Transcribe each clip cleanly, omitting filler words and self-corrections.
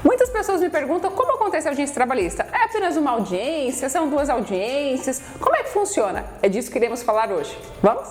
Muitas pessoas me perguntam como acontece a audiência trabalhista. É apenas uma audiência? São duas audiências? Como é que funciona? É disso que iremos falar hoje. Vamos?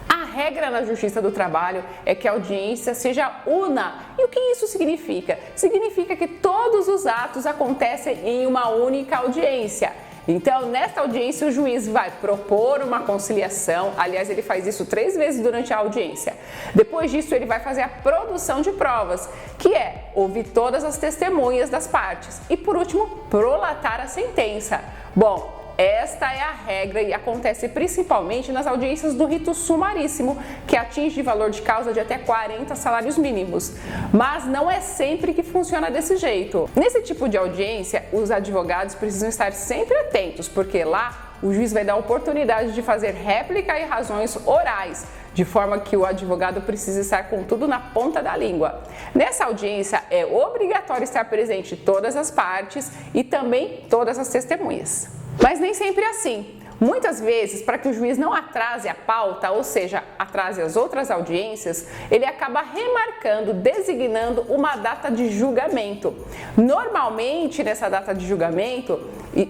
A regra na Justiça do Trabalho é que a audiência seja una. E o que isso significa? Significa que todos os atos acontecem em uma única audiência. Então, nesta audiência, o juiz vai propor uma conciliação, aliás, ele faz isso 3 vezes durante a audiência. Depois disso, ele vai fazer a produção de provas, que é ouvir todas as testemunhas das partes e, por último, prolatar a sentença. Bom, esta é a regra e acontece principalmente nas audiências do rito sumaríssimo, que atinge valor de causa de até 40 salários mínimos. Mas não é sempre que funciona desse jeito. Nesse tipo de audiência, os advogados precisam estar sempre atentos, porque lá o juiz vai dar a oportunidade de fazer réplica e razões orais, de forma que o advogado precisa estar com tudo na ponta da língua. Nessa audiência é obrigatório estar presente todas as partes e também todas as testemunhas. Mas nem sempre é assim. Muitas vezes, para que o juiz não atrase a pauta, ou seja, atrase as outras audiências, ele acaba remarcando, designando uma data de julgamento. Normalmente, nessa data de julgamento,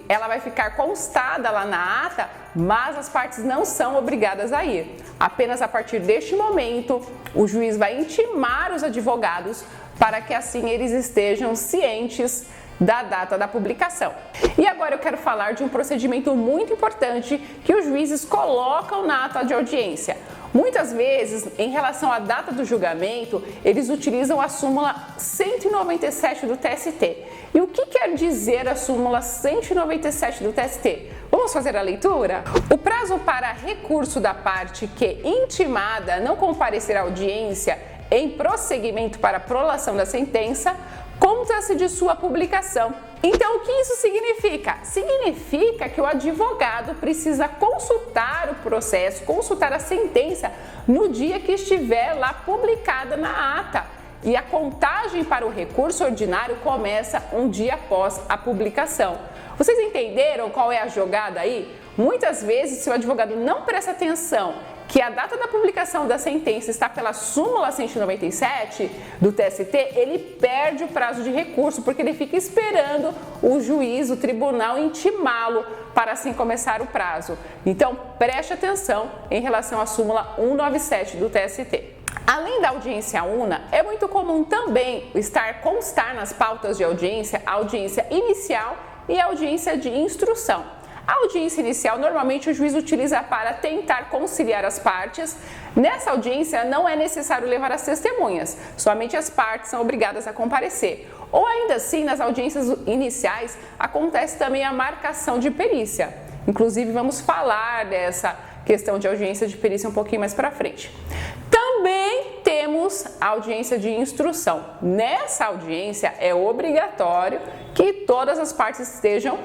ela vai ficar constada lá na ata, mas as partes não são obrigadas a ir. Apenas a partir deste momento, o juiz vai intimar os advogados para que assim eles estejam cientes da data da publicação. E agora eu quero falar de um procedimento muito importante que os juízes colocam na ata de audiência. Muitas vezes, em relação à data do julgamento, eles utilizam a súmula 197 do TST. E o que quer dizer a súmula 197 do TST? Vamos fazer a leitura? O prazo para recurso da parte que intimada não comparecer à audiência em prosseguimento para a prolação da sentença conta-se de sua publicação. Então, o que isso significa? Significa que o advogado precisa consultar o processo, consultar a sentença no dia que estiver lá publicada na ata. E a contagem para o recurso ordinário começa um dia após a publicação. Vocês entenderam qual é a jogada aí? Muitas vezes, se o advogado não presta atenção que a data da publicação da sentença está pela súmula 197 do TST, ele perde o prazo de recurso, porque ele fica esperando o juiz, o tribunal, intimá-lo para assim começar o prazo. Então, preste atenção em relação à súmula 197 do TST. Além da audiência una, é muito comum também constar nas pautas de audiência a audiência inicial e a audiência de instrução. A audiência inicial, normalmente o juiz utiliza para tentar conciliar as partes. Nessa audiência não é necessário levar as testemunhas, somente as partes são obrigadas a comparecer. Ou ainda assim, nas audiências iniciais, acontece também a marcação de perícia. Inclusive, vamos falar dessa questão de audiência de perícia um pouquinho mais para frente. Também temos a audiência de instrução. Nessa audiência é obrigatório que todas as partes estejam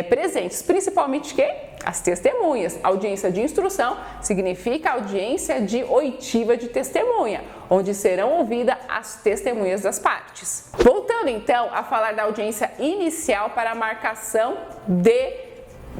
presentes, principalmente as testemunhas. Audiência de instrução significa audiência de oitiva de testemunha, onde serão ouvidas as testemunhas das partes. Voltando então a falar da audiência inicial para a marcação de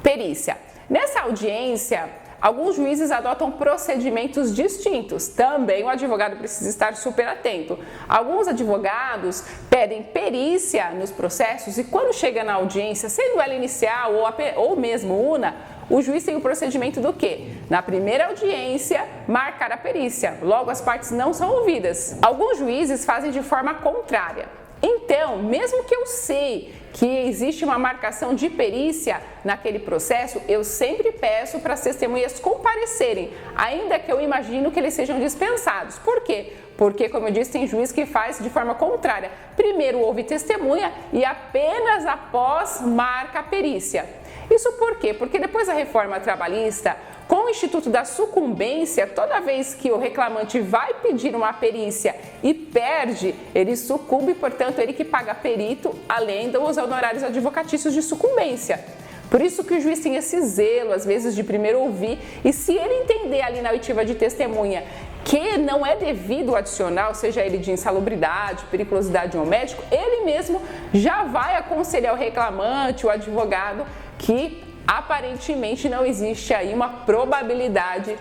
perícia. Nessa audiência, alguns juízes adotam procedimentos distintos. Também o advogado precisa estar super atento. Alguns advogados pedem perícia nos processos e quando chega na audiência, sendo ela inicial ou mesmo una, o juiz tem o procedimento do quê? Na primeira audiência, marcar a perícia. Logo, as partes não são ouvidas. Alguns juízes fazem de forma contrária. Então, mesmo que eu sei que existe uma marcação de perícia naquele processo, eu sempre peço para as testemunhas comparecerem, ainda que eu imagino que eles sejam dispensados. Por quê? Porque, como eu disse, tem juiz que faz de forma contrária. Primeiro ouve testemunha e apenas após marca a perícia. Isso por quê? Porque depois da reforma trabalhista, com o Instituto da Sucumbência, toda vez que o reclamante vai pedir uma perícia e perde, ele sucumbe, portanto, ele que paga perito, além dos honorários advocatícios de sucumbência. Por isso que o juiz tem esse zelo, às vezes, de primeiro ouvir, e se ele entender ali na oitiva de testemunha que não é devido o adicional, seja ele de insalubridade, periculosidade ou médico, ele mesmo já vai aconselhar o reclamante, o advogado, que aparentemente não existe aí uma probabilidade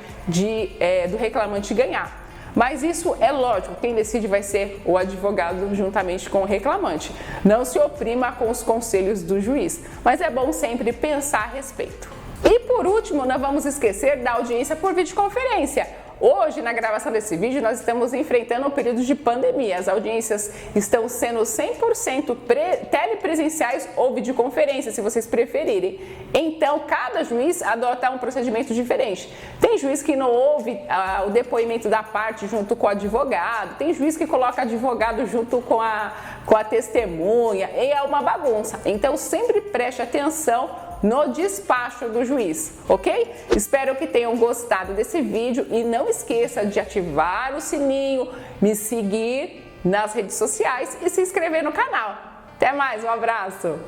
do reclamante ganhar. Mas isso é lógico, quem decide vai ser o advogado juntamente com o reclamante. Não se oprima com os conselhos do juiz, mas é bom sempre pensar a respeito. E por último, não vamos esquecer da audiência por videoconferência. Hoje, na gravação desse vídeo, nós estamos enfrentando um período de pandemia. As audiências estão sendo 100% telepresenciais ou videoconferência, se vocês preferirem. Então, cada juiz adota um procedimento diferente. Tem juiz que não ouve o depoimento da parte junto com o advogado, tem juiz que coloca advogado junto com a testemunha, e é uma bagunça. Então, sempre preste atenção no despacho do juiz, ok? Espero que tenham gostado desse vídeo e não esqueça de ativar o sininho, me seguir nas redes sociais e se inscrever no canal. Até mais, um abraço!